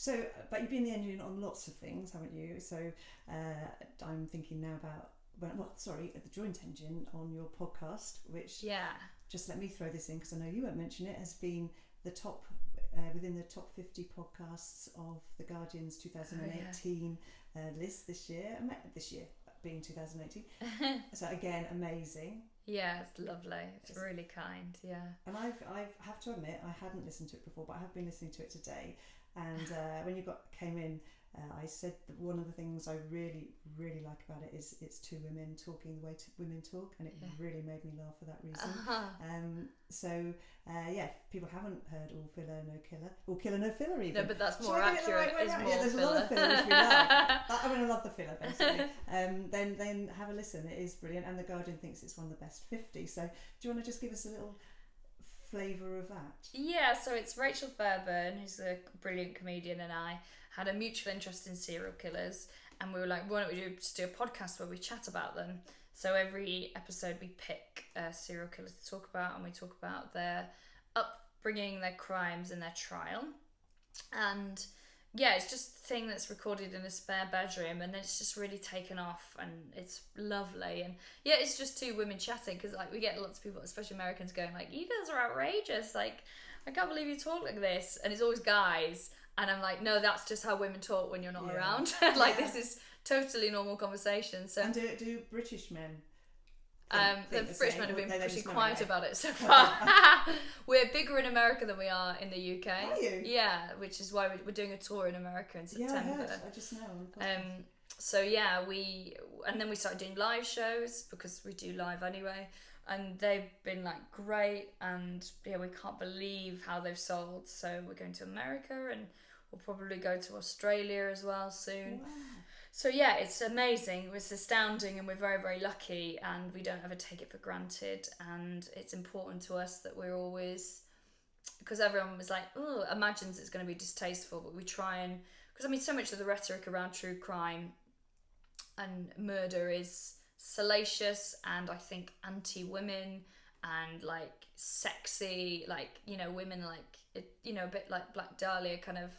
So, but you've been the engine on lots of things, haven't you? So I'm thinking now about, the joint engine on your podcast, which, just let me throw this in because I know you won't mention it, has been the top, within the top 50 podcasts of The Guardian's 2018 list this year being 2018. So again, amazing. Yeah, it's lovely. It's really kind. Yeah. And I have to admit, I hadn't listened to it before, but I have been listening to it today. And when you came in, I said that one of the things I really, really like about it is it's two women talking the way women talk, and it really made me laugh for that reason. If people haven't heard All Filler No Killer, All Killer No Filler even. No, but that's more accurate. There's a lot of filler which we love. I love the filler basically. Then have a listen. It is brilliant, and The Guardian thinks it's one of the best 50. So do you want to just give us a little flavour of that? Yeah, so it's Rachel Fairburn, who's a brilliant comedian, and I had a mutual interest in serial killers, and we were like, why don't we just do a podcast where we chat about them? So every episode we pick serial killers to talk about, and we talk about their upbringing, their crimes, and their trial. And yeah, it's just a thing that's recorded in a spare bedroom, and then it's just really taken off, and it's lovely. And yeah, it's just two women chatting, because like we get lots of people, especially Americans, going like, you guys are outrageous, like I can't believe you talk like this. And it's always guys, and I'm like, no, that's just how women talk when you're not around. This is totally normal conversation. So and do British men the British men have been pretty quiet about it so far. We're bigger in America than we are in the UK. Are you? Yeah, which is why we're doing a tour in America in September. Yeah, I heard. I just know. So yeah, and then we started doing live shows, because we do live anyway, and they've been like great, and yeah, we can't believe how they've sold. So we're going to America, and we'll probably go to Australia as well soon. Wow. So yeah, it's amazing, it's astounding, and we're very, very lucky, and we don't ever take it for granted. And it's important to us that we're always, because everyone was like, oh, imagines it's going to be distasteful, but we try and, because I mean, so much of the rhetoric around true crime and murder is salacious, and I think anti-women, and like sexy, like, you know, women like, you know, a bit like Black Dahlia, kind of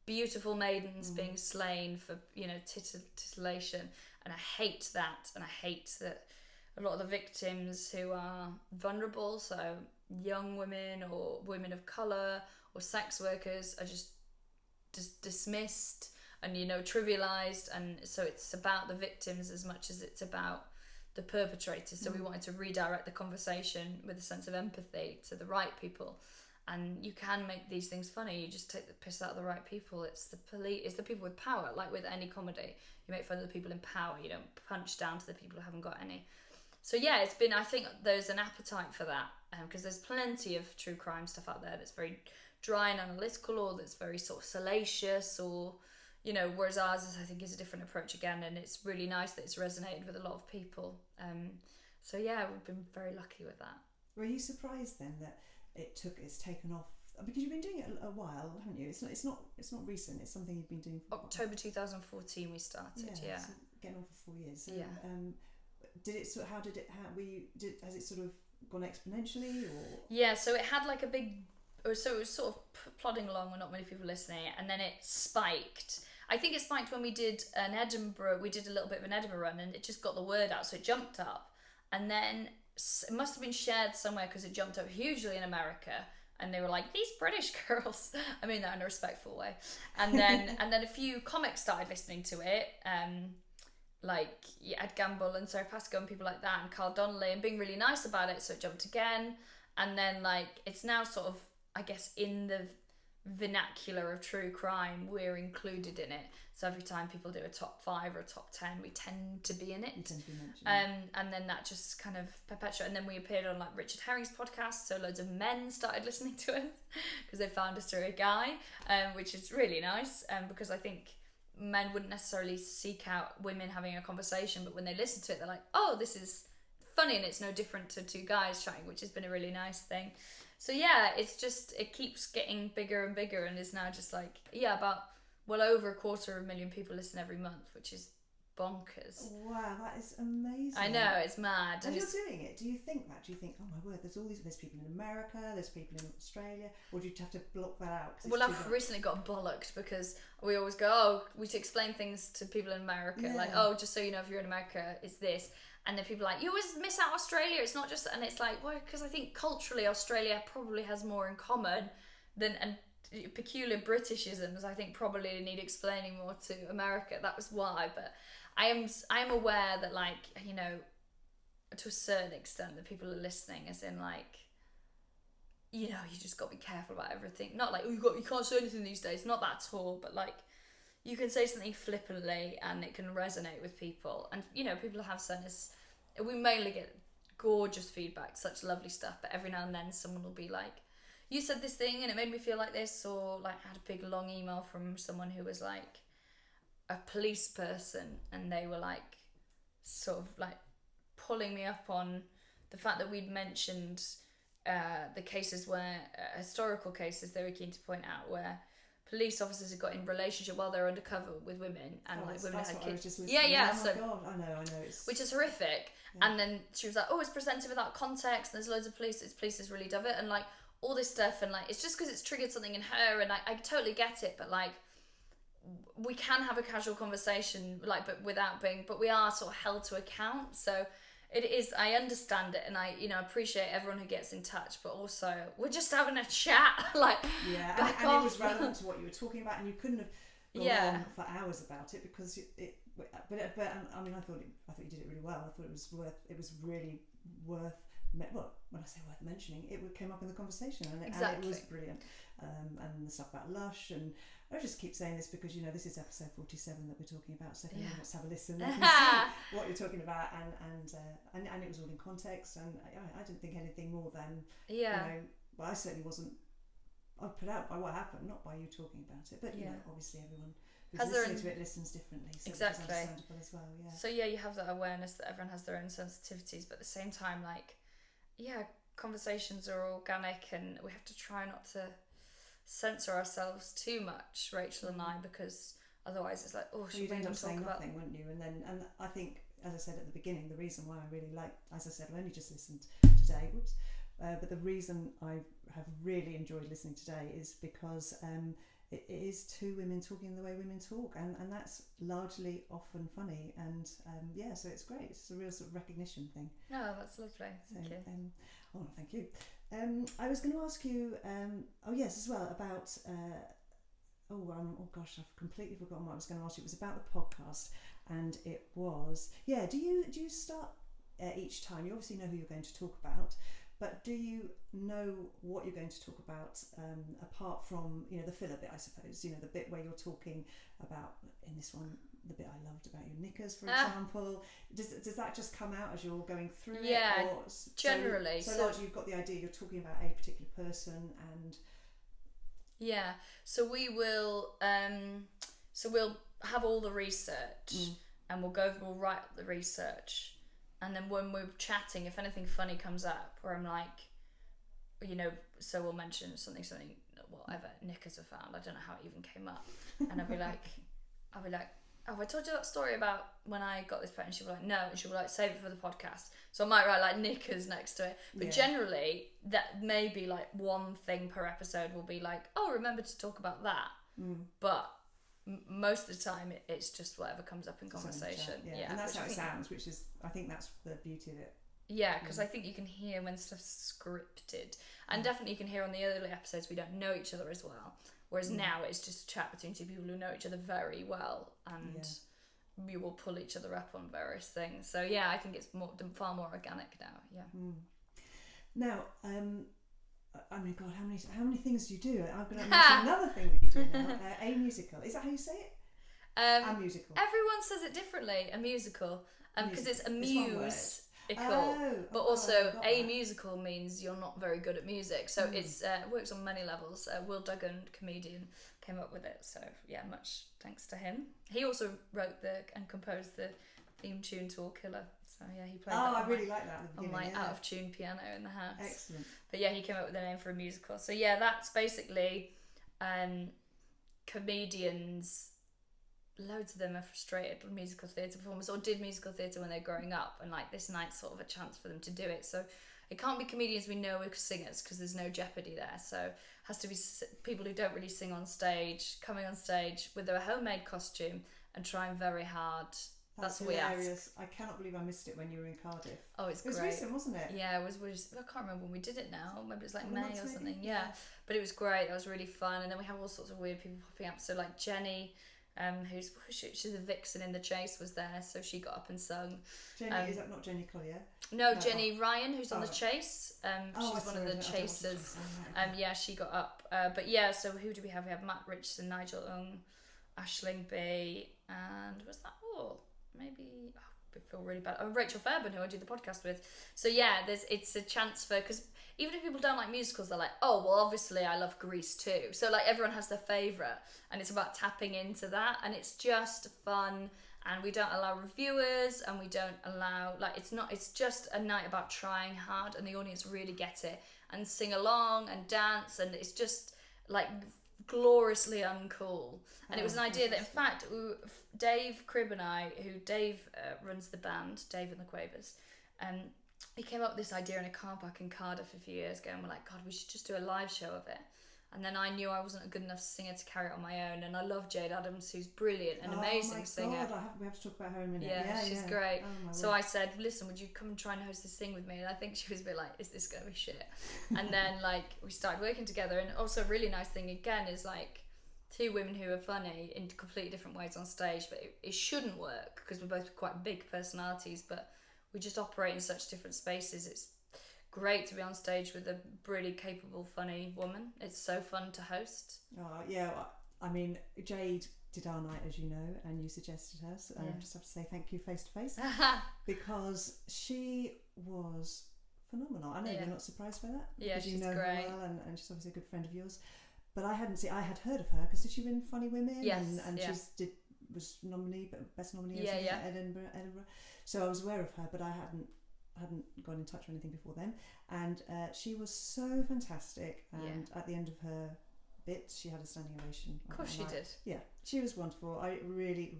beautiful maidens being slain for, you know, titillation. And I hate that, and I hate that a lot of the victims who are vulnerable, so young women or women of colour or sex workers, are just dismissed and, you know, trivialised. And so it's about the victims as much as it's about the perpetrators. So we wanted to redirect the conversation with a sense of empathy to the right people. And you can make these things funny. You just take the piss out of the right people. It's the police. It's the people with power. Like with any comedy, you make fun of the people in power. You don't punch down to the people who haven't got any. So yeah, it's been. I think there's an appetite for that, because there's plenty of true crime stuff out there that's very dry and analytical, or that's very sort of salacious, or, you know. Whereas ours is, I think, is a different approach again, and it's really nice that it's resonated with a lot of people. So yeah, we've been very lucky with that. Were you surprised then that it's taken off, because you've been doing it a while, haven't you? It's not recent. It's something you've been doing for October 2014 we started. Yeah. So getting on for 4 years. So, yeah. Has it sort of gone exponentially, or? Yeah. So it had like it was sort of plodding along with not many people listening, and then it spiked. I think it spiked when we did a little bit of an Edinburgh run, and it just got the word out, so it jumped up, and then it must have been shared somewhere, because it jumped up hugely in America, and they were like, these British girls. I mean that in a respectful way. And then a few comics started listening to it, like Ed Gamble and Sarah Pascoe and people like that, and Carl Donnelly, and being really nice about it, so it jumped again. And then like it's now sort of, I guess, in the vernacular of true crime, we're included in it. So every time people do a top 5 or a top 10, we tend to be in it. You tend to be mentioned. And then that just kind of perpetuates. And then we appeared on like Richard Herring's podcast, so loads of men started listening to us because they found us through a guy, which is really nice, because I think men wouldn't necessarily seek out women having a conversation, but when they listen to it, they're like, oh, this is funny, and it's no different to two guys chatting, which has been a really nice thing. So yeah, it keeps getting bigger and bigger, and is now just like, about well over 250,000 people listen every month, which is bonkers. Wow, that is amazing. I know, it's mad. And you're doing it. Do you think that? Do you think, oh my word, there's people in America, there's people in Australia, or do you have to block that out? Well, I've recently got bollocked because we always go, oh, we should explain things to people in America, like, oh, just so you know, if you're in America, it's this. And then people are like, you always miss out Australia, it's not just, and it's like, well, because I think culturally Australia probably has more in common than, and peculiar Britishisms I think probably need explaining more to America. That was why. But I am aware that, like, you know, to a certain extent that people are listening, as in, like, you know, you just got to be careful about everything. Not like, oh, you can't say anything these days, not that at all, but like, you can say something flippantly and it can resonate with people. And, you know, people have sent us, we mainly get gorgeous feedback, such lovely stuff, but every now and then someone will be like, you said this thing and it made me feel like this, or like I had a big long email from someone who was like a police person, and they were like sort of like pulling me up on the fact that we'd mentioned the cases where historical cases they were keen to point out where police officers had got in relationship while they were undercover with women, and like women had kids. Yeah. Oh so God, I know. Which is horrific. Yeah. And then she was like, "Oh, it's presented without context. And there's loads of police. Police is really dove it, and like all this stuff, and like it's just because it's triggered something in her, and I totally get it. But like, we can have a casual conversation, like, but without being, but we are sort of held to account. So it is, I understand it, and I, you know, appreciate everyone who gets in touch, but also we're just having a chat, like, yeah, and it was relevant to what you were talking about, and you couldn't have gone on for hours about it because but I mean, I thought you did it really well. I thought it was really worth. Well, when I say worth mentioning, it came up in the conversation, and it was brilliant. And the stuff about Lush, and I just keep saying this because, you know, this is episode 47 that we're talking about, so let's have a listen. You can see what you're talking about, and it was all in context, and I didn't think anything more than, you know, well, I certainly wasn't put out by what happened, not by you talking about it, but you know, obviously everyone who's listening to it listens differently, so it's understandable as well. Yeah. So you have that awareness that everyone has their own sensitivities, but at the same time, like, conversations are organic, and we have to try not to censor ourselves too much, Rachel and I, because otherwise it's like, oh, you'd end up saying nothing, wouldn't you? And I think, as I said at the beginning, the reason why I really like, as I said, I only just listened today, but the reason I have really enjoyed listening today is because it is two women talking the way women talk, and that's largely often funny, and so it's great. It's a real sort of recognition thing. Oh, that's lovely. Thank you. Thank you. I was going to ask you, as well, about gosh, I've completely forgotten what I was going to ask you. It was about the podcast, and it was, do you start each time? You obviously know who you're going to talk about, but do you know what you're going to talk about, apart from, you know, the filler bit, I suppose, you know, the bit where you're talking about, in this one, the bit I loved about your knickers, for example. Does that just come out as you're going through it? Yeah, generally. So largely you've got the idea, you're talking about a particular person, and... Yeah, so we will, we'll have all the research, and we'll write up the research. And then when we're chatting, if anything funny comes up, where I'm like, you know, so we'll mention something, whatever, knickers are found. I don't know how it even came up. And I'll be like, oh, I told you that story about when I got this pet, and she'll be like, no, and she'll be like, save it for the podcast. So I might write like knickers next to it. But generally, that may be like one thing per episode will be like, oh, remember to talk about that. But most of the time it's just whatever comes up in conversation. And that's how it sounds, which is, I think that's the beauty of it. Because I think you can hear when stuff's scripted, and definitely you can hear on the early episodes we don't know each other as well, whereas now it's just a chat between two people who know each other very well, and we will pull each other up on various things. So I think it's far more organic now. Now I mean, God, how many things do you do? I'm going to mention another thing that you do now. A musical. Is that how you say it? A musical. Everyone says it differently. A musical, because it's a musical. But also a musical means you're not very good at music. So it's works on many levels. Will Duggan, comedian, came up with it. So much thanks to him. He also wrote and composed the theme tune to All Killer. So he played that I really like that on my out of tune piano in the house. Excellent. But he came up with a name for a musical. So that's basically comedians loads of them are frustrated musical theatre performers or did musical theatre when they're growing up, and like this night's sort of a chance for them to do it. So it can't be comedians we know are singers because there's no jeopardy there. So it has to be people who don't really sing on stage, coming on stage with their homemade costume and trying very hard. That's what hilarious. We ask. I cannot believe I missed it when you were in Cardiff. Oh, it was great. Recent, wasn't it? Yeah, it was. I can't remember when we did it now. Maybe it was like May or something. Yeah, but it was great. That was really fun. And then we have all sorts of weird people popping up. So like Jenny, she's a vixen in The Chase, was there. So she got up and sung. Jenny, is that not Jenny Collier? No, Jenny Ryan, who's on The Chase. She's one of the chasers. Yeah, she got up. But yeah, so who do we have? We have Matt Richardson, Nigel Ung, Aisling B, and was that all? Maybe I feel really bad. Oh, Rachel Fairbairn, who I do the podcast with. So yeah, it's a chance for, because even if people don't like musicals, they're like, oh well, obviously I love Grease too. So like everyone has their favourite, and it's about tapping into that, and it's just fun. And we don't allow reviewers, and we don't allow it's just a night about trying hard, and the audience really get it and sing along and dance, and it's just like gloriously uncool. And it was an idea that, in fact, Dave Cribb and I, Dave runs the band, Dave and the Quavers, he came up with this idea in a car park in Cardiff a few years ago, and we're like, God, we should just do a live show of it. And then I knew I wasn't a good enough singer to carry it on my own, and I love Jade Adams, who's brilliant, an amazing singer. God, we have to talk about her in a minute. Yeah, she's great. So I said, listen, would you come and try and host this thing with me? And I think she was a bit like, is this going to be shit? And then like we started working together, and also a really nice thing again is like two women who are funny in completely different ways on stage, but it shouldn't work because we're both quite big personalities, but we just operate in such different spaces. It's great to be on stage with a really capable, funny woman. It's so fun to host. Oh yeah, I mean, Jade did our night, as you know, and you suggested her, so I just have to say thank you face to face, because she was phenomenal. I know you're not surprised by that, because she's you know great. her well, and she's obviously a good friend of yours. But I had heard of her because did she win Funny Women? Yes, and she was best nominee at Edinburgh. So I was aware of her, but I hadn't gone in touch or anything before then. And she was so fantastic. And at the end of her bit, she had a standing ovation. Of course she did. Yeah, she was wonderful. I really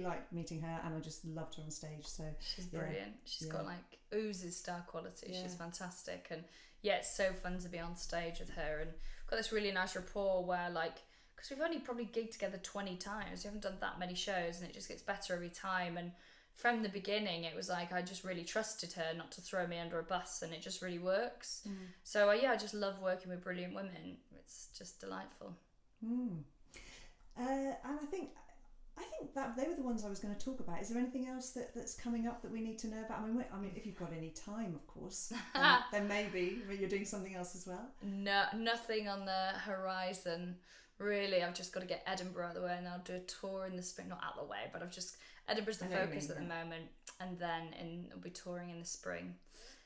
liked meeting her, and I just loved her on stage. So she's brilliant. She's got like oozes star quality. She's fantastic, and it's so fun to be on stage with her, and we've got this really nice rapport where like, because we've only probably gigged together 20 times, we haven't done that many shows, and it just gets better every time. And from the beginning it was like I just really trusted her not to throw me under a bus, and it just really works. So I just love working with brilliant women. It's just delightful. And I think that they were the ones I was going to talk about. Is there anything else that's coming up that we need to know about? I mean, if you've got any time, of course, then maybe you're doing something else as well. No, nothing on the horizon, really. I've just got to get Edinburgh out of the way, and I'll do a tour in the spring. Not out of the way, but Edinburgh's the focus at the moment, and then I'll be touring in the spring.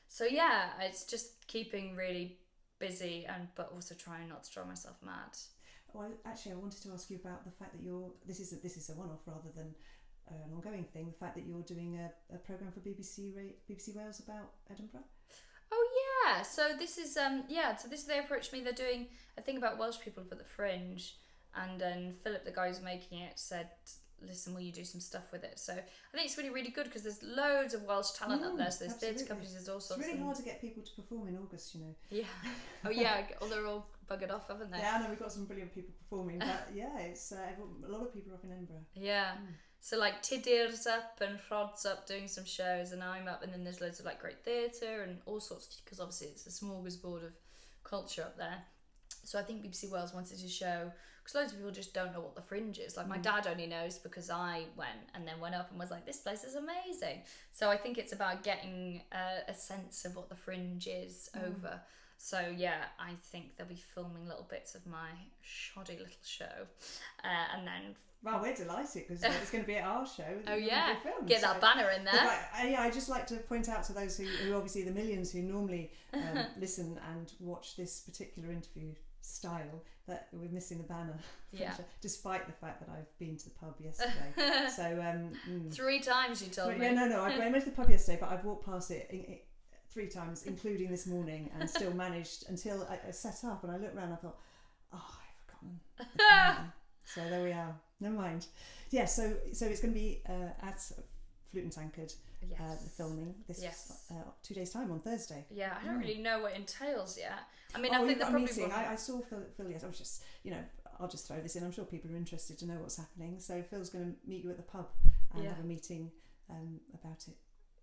So yeah, it's just keeping really busy, but also trying not to drive myself mad. Well, actually, I wanted to ask you about the fact that this is a one-off rather than an ongoing thing. The fact that you're doing a programme for BBC Wales about Edinburgh. Oh yeah, so this is they approached me. They're doing a thing about Welsh people for the Fringe, and then Philip, the guy who's making it, said, listen, will you do some stuff with it? So I think it's really, really good because there's loads of Welsh talent up there. So there's theatre companies, there's all sorts. It's really hard to get people to perform in August, you know. Yeah. Oh yeah. They're all buggered off, haven't they? Yeah, I know we've got some brilliant people performing, but it's a lot of people are up in Edinburgh. Yeah. So like Tidyr's up and Rod's up doing some shows, and I'm up, and then there's loads of like great theatre and all sorts, because obviously it's a smorgasbord of culture up there. So I think BBC Wales wanted to show, because loads of people just don't know what the Fringe is. Like my dad only knows because I went and then went up and was like, this place is amazing. So I think it's about getting a sense of what the Fringe is over. So yeah, I think they'll be filming little bits of my shoddy little show, and then. Well, we're delighted because it's going to be at our show. Oh yeah, get that banner in there. I just like to point out to those who obviously the millions who normally listen and watch this particular interview style, that we're missing the banner. Despite the fact that I've been to the pub yesterday. So 3 times you told me. Yeah, no. I went to the pub yesterday, but I've walked past it 3 times, including this morning, and still managed until I set up and I looked around. And I thought, I've forgotten the banner. So there we are. never mind. Yeah, so it's going to be at Flute and Tankard, the filming. This is 2 days' time on Thursday. Yeah, I don't really know what it entails yet. I mean, I think they're probably... meeting. I saw Phil yes, I was just, I'll just throw this in. I'm sure people are interested to know what's happening. So Phil's going to meet you at the pub and have a meeting about it.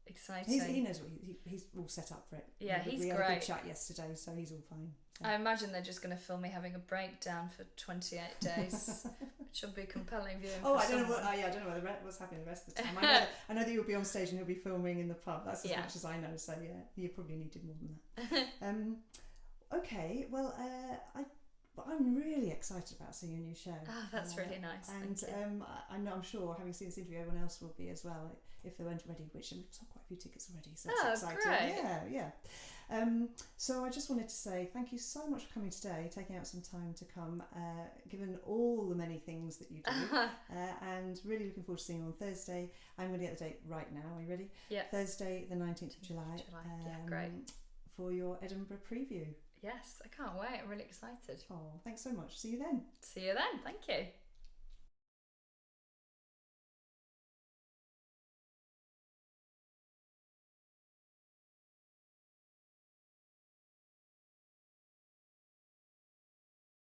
Exciting. He knows what he's all set up for it. Yeah, he's great. We had a good chat yesterday, so he's all fine. So. I imagine they're just going to film me having a breakdown for 28 days, which will be compelling viewing. I don't know what's happening the rest of the time. I know that you'll be on stage and you'll be filming in the pub. That's as much as I know. So yeah, you probably needed more than that. Okay, well, I'm really excited about seeing your new show. Oh, that's really nice. And I'm sure, having seen this interview, everyone else will be as well, if they weren't already, which I've sold quite a few tickets already, so that's exciting. Great. Yeah. So I just wanted to say thank you so much for coming today, taking out some time to come, given all the many things that you do, and really looking forward to seeing you on Thursday. I'm going to get the date right now. Are you ready? Yeah. Thursday, the 19th of July. Great. For your Edinburgh preview. Yes, I can't wait. I'm really excited. Oh, thanks so much. See you then. See you then. Thank you.